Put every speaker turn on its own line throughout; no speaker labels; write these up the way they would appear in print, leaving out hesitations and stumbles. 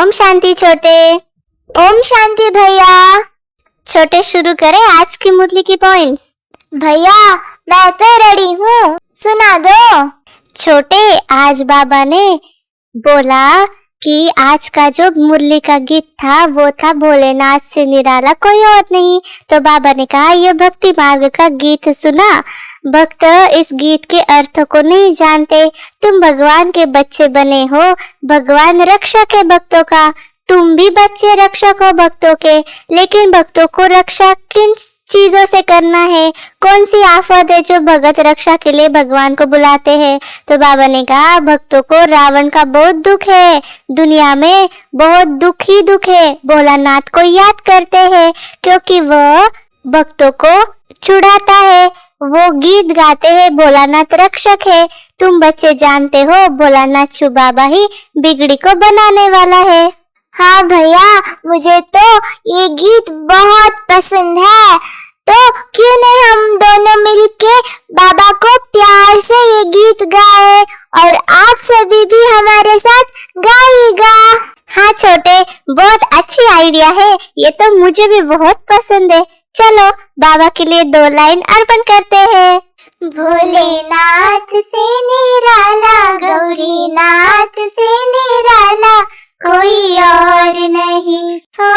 ओम शांति छोटे।
ओम शांति भैया।
छोटे शुरू करें आज की मुरली की पॉइंट्स।
भैया मैं तो रेडी हूँ, सुना दो।
छोटे आज बाबा ने बोला कि आज का जो मुरली का गीत था वो था भोलेनाथ से निराला कोई और नहीं। तो बाबा ने कहा ये भक्ति मार्ग का गीत सुना, भक्त इस गीत के अर्थ को नहीं जानते। तुम भगवान के बच्चे बने हो, भगवान रक्षक है भक्तों का, तुम भी बच्चे रक्षक हो भक्तों के। लेकिन भक्तों को रक्षा किन चीजों से करना है, कौन सी आफत है जो भगत रक्षा के लिए भगवान को बुलाते हैं। तो बाबा ने कहा भक्तों को रावण का बहुत दुख है, दुनिया में बहुत दुख ही दुख है। भोलानाथ को याद करते हैं क्योंकि वह भक्तों को छुड़ाता है, वो गीत गाते हैं भोलानाथ रक्षक है। तुम बच्चे जानते हो भोलानाथ शिव बाबा ही बिगड़ी को बनाने वाला है।
हाँ भैया, मुझे तो ये गीत बहुत पसंद है, तो क्यों नहीं हम दोनों मिलके बाबा को प्यार से ये गीत गाए और आप सभी भी हमारे साथ गाइएगा।
हाँ छोटे, बहुत अच्छी आइडिया है, ये तो मुझे भी बहुत पसंद है। चलो बाबा के लिए 2 लाइन अर्पण करते हैं।
भोलेनाथ से निराला, गौरीनाथ से निराला कोई और नहीं हो।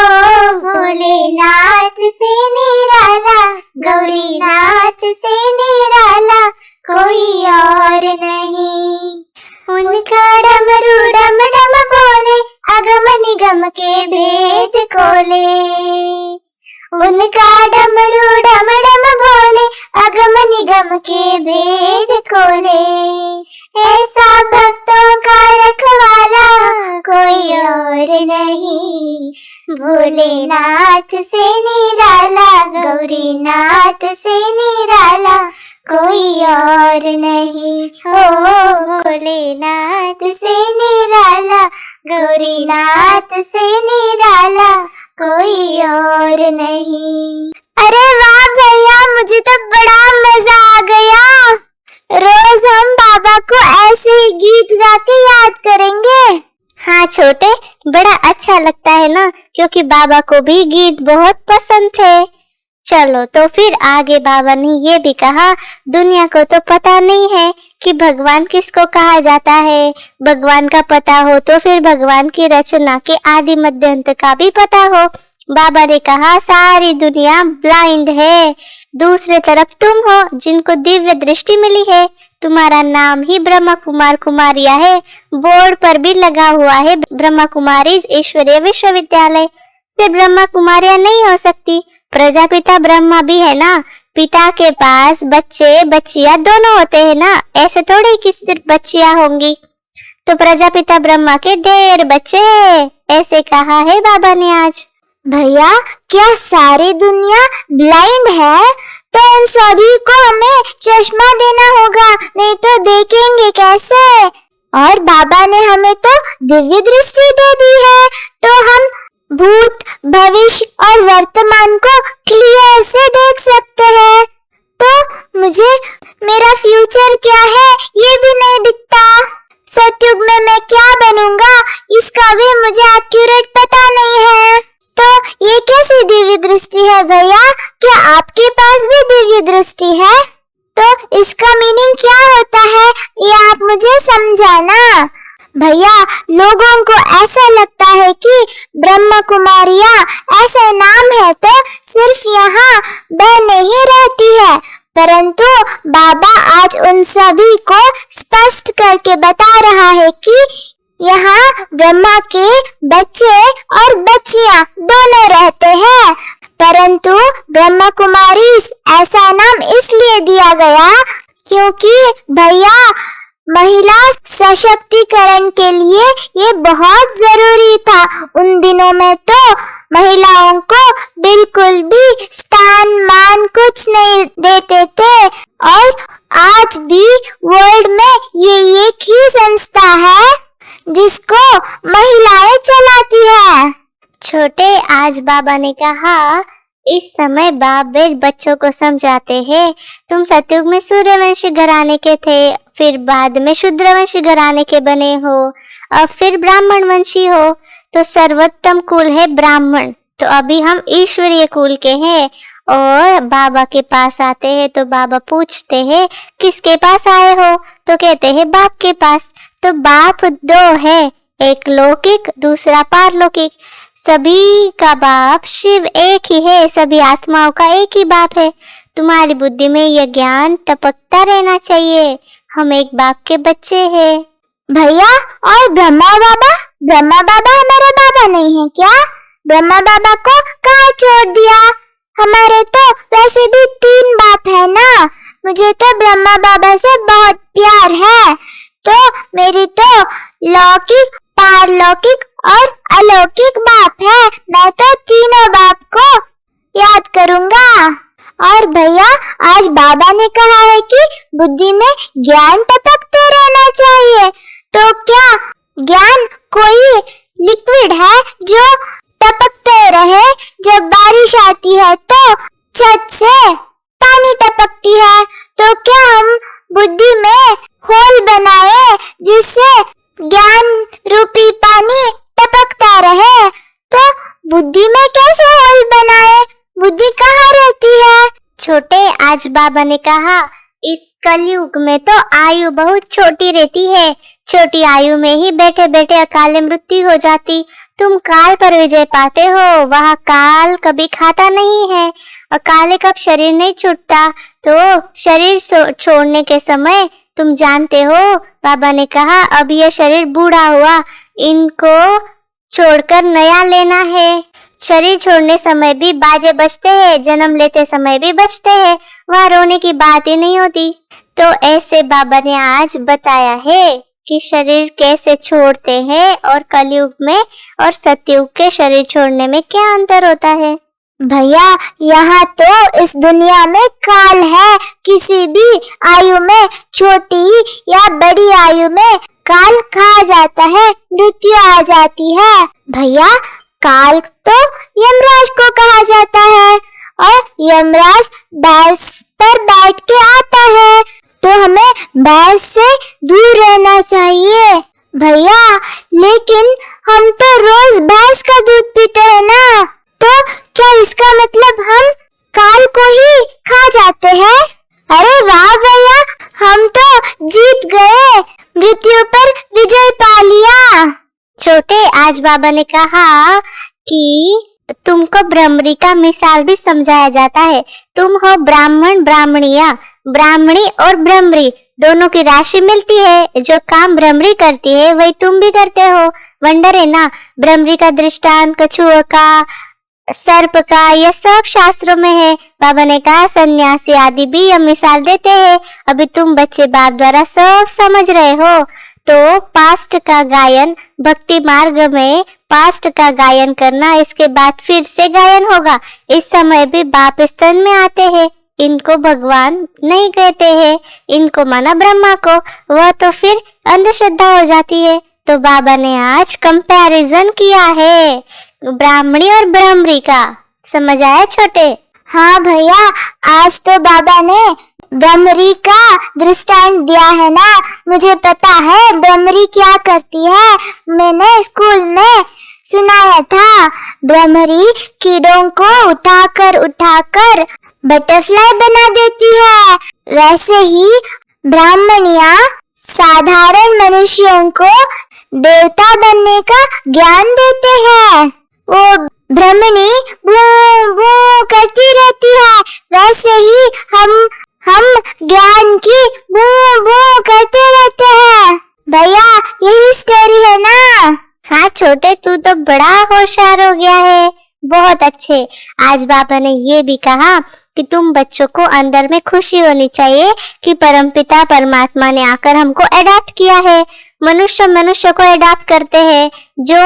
भोलेनाथ से निराला, गौरीनाथ से निराला कोई और नहीं। उनका डमरू डम डम बोले, अगम निगम के भेद खोले। उनका डमरू डम डम बोले, अगम निगम के भेद खोले। ऐसा भक्तों का रखवाला कोई और नहीं। भोलेनाथ से निराला, गौरीनाथ से निराला कोई और नहीं हो। भोलेनाथ से निराला, गौरीनाथ से निराला कोई और नहीं। अरे वाह भैया, मुझे तो बड़ा मजा आ गया। रोज हम बाबा को ऐसे ही गीत गा के याद करेंगे।
हाँ छोटे, बड़ा अच्छा लगता है ना, क्योंकि बाबा को भी गीत बहुत पसंद थे। चलो तो फिर आगे बाबा ने ये भी कहा दुनिया को तो पता नहीं है कि भगवान किसको कहा जाता है। भगवान का पता हो तो फिर भगवान की रचना के आदि मध्य अंत का भी पता हो। बाबा ने कहा सारी दुनिया ब्लाइंड है, दूसरे तरफ तुम हो जिनको दिव्य दृष्टि मिली है। तुम्हारा नाम ही ब्रह्मा कुमार कुमारिया है, बोर्ड पर भी लगा हुआ है ब्रह्मा कुमारी ईश्वरीय विश्वविद्यालय। से ब्रह्मा कुमारिया नहीं हो सकती, प्रजापिता ब्रह्मा भी है ना। पिता के पास बच्चे बच्चियां दोनों होते हैं ना, ऐसे थोड़े कि सिर्फ बच्चियां होंगी। तो प्रजापिता ब्रह्मा के ढेर बच्चे हैं, ऐसे कहा है बाबा ने आज।
भैया क्या सारी दुनिया ब्लाइंड है? तो उन सभी को हमें चश्मा देना होगा, नहीं तो देखेंगे कैसे? और बाबा ने हमें तो दिव्य दृष्टि दे दी है, तो हम भूत भविष्य और वर्तमान को क्लियर से देख सकते हैं। तो मुझे मेरा फ्यूचर क्या है ये भी नहीं दिखता। सतयुग में मैं क्या बनूंगा इसका भी मुझे एक्यूरेट पता नहीं है। तो ये कैसी दिव्य दृष्टि है भैया? क्या आपके पास भी दिव्य दृष्टि है? तो इसका मीनिंग क्या होता है ये आप मुझे समझाना। भैया लोगों को ऐसा लगता है कि ब्रह्मा कुमारिया ऐसा नाम है तो सिर्फ यहाँ बहनें ही रहती है, परंतु बाबा आज उन सभी को स्पष्ट करके बता रहा है कि यहाँ ब्रह्मा के बच्चे और बच्चियां दोनों रहते हैं। परंतु ब्रह्मा कुमारी ऐसा नाम इसलिए दिया गया क्योंकि भैया महिला सशक्तिकरण के लिए ये बहुत जरूरी था। उन दिनों में तो महिलाओं को बिल्कुल भी स्थान मान कुछ नहीं देते थे, और आज भी वर्ल्ड में ये एक ही संस्था है जिसको महिलाएं चलाती है।
छोटे आज बाबा ने कहा इस समय बाप बेट बच्चों को समझाते हैं, तुम सतयुग में सूर्यवंशी घराने के थे, फिर बाद में शूद्रवंशी घराने के बने हो, अब फिर ब्राह्मण वंशी हो। तो सर्वोत्तम कुल है ब्राह्मण। तो अभी हम ईश्वरीय कुल के हैं और बाबा के पास आते हैं तो बाबा पूछते हैं किसके पास आए हो, तो कहते हैं बाप के पास। तो बाप दो है, एक लौकिक दूसरा पारलौकिक। सभी का बाप शिव एक ही है, सभी आत्माओं का एक ही बाप है। तुम्हारी बुद्धि में यह ज्ञान टपकता रहना चाहिए, हम एक बाप के बच्चे हैं।
भैया, और ब्रह्मा बाबा हमारे बाबा नहीं है क्या? ब्रह्मा बाबा को कहाँ छोड़ दिया? हमारे तो वैसे भी 3 बाप है ना। मुझे तो ब्रह्मा बाबा से बहुत प्यार है। तो मेरी तो लौकिक, पारलौकिक और अलौकिक बाप है। मैं तो तीनों बाप को याद करूंगा। और भैया, आज बाबा ने कहा है कि बुद्धि में ज्ञान टपकते रहना चाहिए। तो क्या ज्ञान कोई लिक्विड है जो टपकते रहे? जब बारिश आती है तो छत से पानी टपकती है। तो क्या हम बुद्धि में होल बनाए जिससे ज्ञान रूपी पानी टपकता रहे? तो बुद्धि में कैसे होल बनाए? बुद्धि कहाँ रहती है?
छोटे, आज बाबा ने कहा इस कलयुग में तो आयु बहुत छोटी रहती है। छोटी आयु में ही बैठे बैठे अकाल मृत्यु हो जाती। तुम काल पर विजय पाते हो, वह काल कभी खाता नहीं है। अकाले कब शरीर नहीं छूटता, तो शरीर छोड़ने के समय तुम जानते हो बाबा ने कहा अब यह शरीर बूढ़ा हुआ, इनको छोड़कर नया लेना है। शरीर छोड़ने समय भी बाजे बजते हैं, जन्म लेते समय भी बजते हैं, वह रोने की बात ही नहीं होती। तो ऐसे बाबा ने आज बताया है कि शरीर कैसे छोड़ते हैं और कलयुग में और सतयुग के शरीर छोड़ने में क्या अंतर होता है।
भैया, यहाँ तो इस दुनिया में काल है। किसी भी आयु में, छोटी या बड़ी आयु में काल खा जाता है, मृत्यु आ जाती है। भैया, काल तो यमराज को कहा जाता है और यमराज भैंस पर बैठ के आता है। तो हमें भैंस से दूर रहना चाहिए भैया। लेकिन हम तो रोज भैंस का दूध पीते हैं ना। तो क्या इसका मतलब हम काल को ही खा जाते हैं? अरे वाह भैया, हम तो जीत गए, मृत्यु पर विजय पा लिया।
छोटे, आज बाबा ने कहा कि तुमको ब्रह्मरी का मिसाल भी समझाया जाता है। तुम हो ब्राह्मण ब्राह्मणिया, ब्राह्मणी और ब्रह्मरी दोनों की राशि मिलती है। जो काम ब्रह्मरी करती है वही तुम भी करते हो। वंडर है ना। ब्रह्मरी का दृष्टांत कछुआ का, सर्प का, यह सब शास्त्रों में है। बाबा ने कहा सन्यासी आदि भी यह मिसाल देते हैं। अभी तुम बच्चे बाप द्वारा सब समझ रहे हो। तो पास्ट का गायन, भक्ति मार्ग में पास्ट का गायन करना, इसके बाद फिर से गायन होगा। इस समय भी बाप स्तन में आते हैं। इनको भगवान नहीं कहते हैं, इनको माना ब्रह्मा को, वह तो फिर अंधश्रद्धा हो जाती है। तो बाबा ने आज कंपैरिजन किया है ब्राह्मणी और ब्रह्मरी का। समझ आया छोटे?
हाँ भैया, आज तो बाबा ने ब्रह्मरी का दृष्टांत दिया है ना। मुझे पता है ब्रह्मरी क्या करती है। मैंने स्कूल में सुनाया था। ब्रह्मरी कीड़ों को उठाकर बटरफ्लाई बना देती है। वैसे ही ब्राह्मणियां साधारण मनुष्यों को देवता बनने का ज्ञान देते हैं। वो ब्राह्मणी बू बू करती रहती है, वैसे ही हम ज्ञान की बू बू करते रहते हैं। भैया, यही स्टोरी है ना।
हाँ छोटे, तू तो बड़ा होशियार हो गया है। बहुत अच्छे। आज बाबा ने ये भी कहा कि तुम बच्चों को अंदर में खुशी होनी चाहिए कि परमपिता परमात्मा ने आकर हमको अडॉप्ट किया है। मनुष्य को अडॉप्ट करते हैं। जो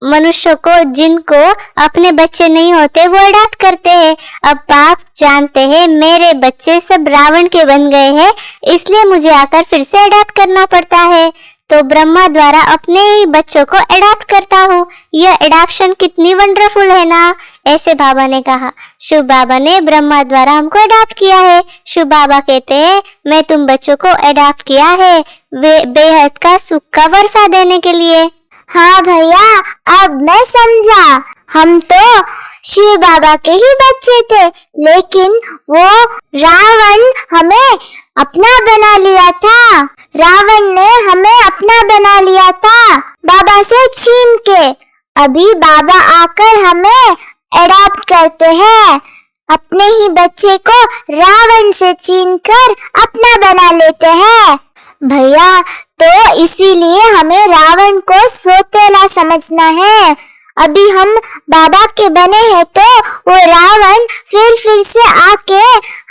मनुष्य को, जिनको अपने बच्चे नहीं होते, वो अडॉप्ट करते हैं। अब बाप जानते हैं मेरे बच्चे सब रावण के बन गए हैं, इसलिए मुझे आकर फिर से अडॉप्ट करना पड़ता है। तो ब्रह्मा द्वारा अपने ही बच्चों को अडॉप्ट करता हूँ। यह अडॉप्शन कितनी वंडरफुल है ना। ऐसे बाबा ने कहा। शिव बाबा ने ब्रह्मा द्वारा हमको अडॉप्ट किया है। शिव बाबा कहते हैं मैं तुम बच्चों को अडॉप्ट किया है वे बेहद का सुख का वर्षा देने के लिए।
हाँ भैया, अब मैं समझा। हम तो शिव बाबा के ही बच्चे थे, लेकिन वो रावण हमें अपना बना लिया था। रावण ने हमें अपना बना लिया था बाबा से छीन के। अभी बाबा आकर हमें अडॉप्ट करते हैं, अपने ही बच्चे को रावण से छीनकर अपना बना लेते हैं। भैया, तो इसीलिए हमें रावण को सौतेला समझना है। अभी हम बाबा के बने हैं तो वो रावण फिर से आके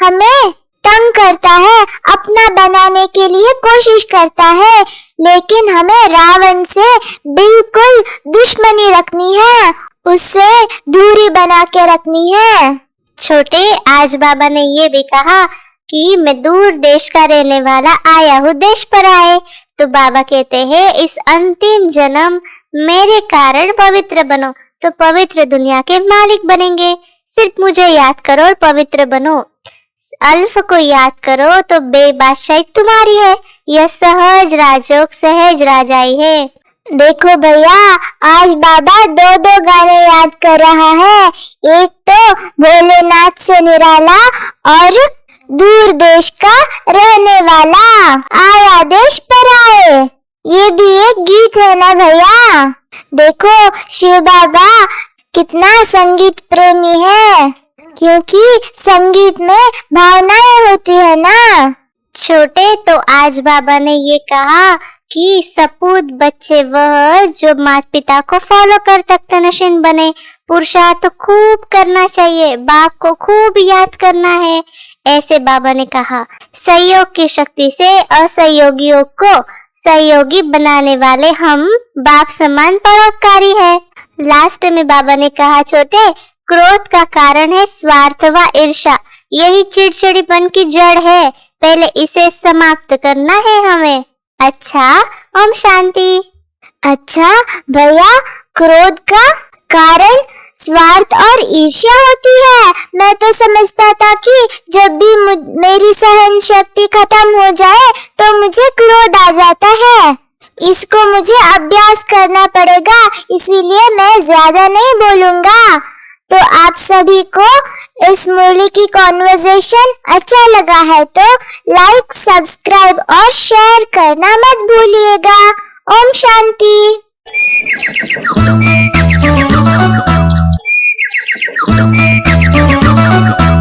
हमें तंग करता है, अपना बनाने के लिए कोशिश करता है, लेकिन हमें रावण से बिल्कुल दुश्मनी रखनी है, उससे दूरी बना के रखनी है।
छोटे, आज बाबा ने ये भी कहा कि मैं दूर देश का रहने वाला आया हूँ देश पर आए। तो बाबा कहते हैं इस अंतिम जन्म मेरे कारण पवित्र बनो तो पवित्र दुनिया के मालिक बनेंगे। सिर्फ मुझे याद करो और पवित्र बनो। अल्फ को याद करो तो बेबादशाही तुम्हारी है। यह सहज राजयोग सहज राजाई है।
देखो भैया, आज बाबा दो गाने याद कर रहा है। एक तो भोलेनाथ से निराला और दूर देश का रहने वाला, आया देश पर आए। ये भी एक गीत है ना भैया। देखो शिव बाबा कितना संगीत प्रेमी है, क्योंकि संगीत में भावनाएं होती है ना।
छोटे, तो आज बाबा ने ये कहा कि सपूत बच्चे वह जो माता पिता को फॉलो कर तख्त नशीन बने। पुरुषार्थ तो खूब करना चाहिए, बाप को खूब याद करना है, ऐसे बाबा ने कहा। सहयोग की शक्ति से असहयोगियों को सहयोगी बनाने वाले हम बाप समान परोपकारी है। लास्ट में बाबा ने कहा छोटे, क्रोध का कारण है स्वार्थ व ईर्ष्या, यही चिड़चिड़ीपन की जड़ है। पहले इसे समाप्त करना है हमें। अच्छा, ओम शांति।
अच्छा भैया, क्रोध का कारण स्वार्थ और ईर्ष्या होती है। मैं तो समझता था कि जब भी मेरी सहन शक्ति खत्म हो जाए तो मुझे क्रोध आ जाता है। इसको मुझे अभ्यास करना पड़ेगा, इसीलिए मैं ज्यादा नहीं बोलूंगा। तो आप सभी को इस मुरली की कॉन्वर्सेशन अच्छा लगा है तो लाइक, सब्सक्राइब और शेयर करना मत भूलिएगा। ओम शांति।
Thank you.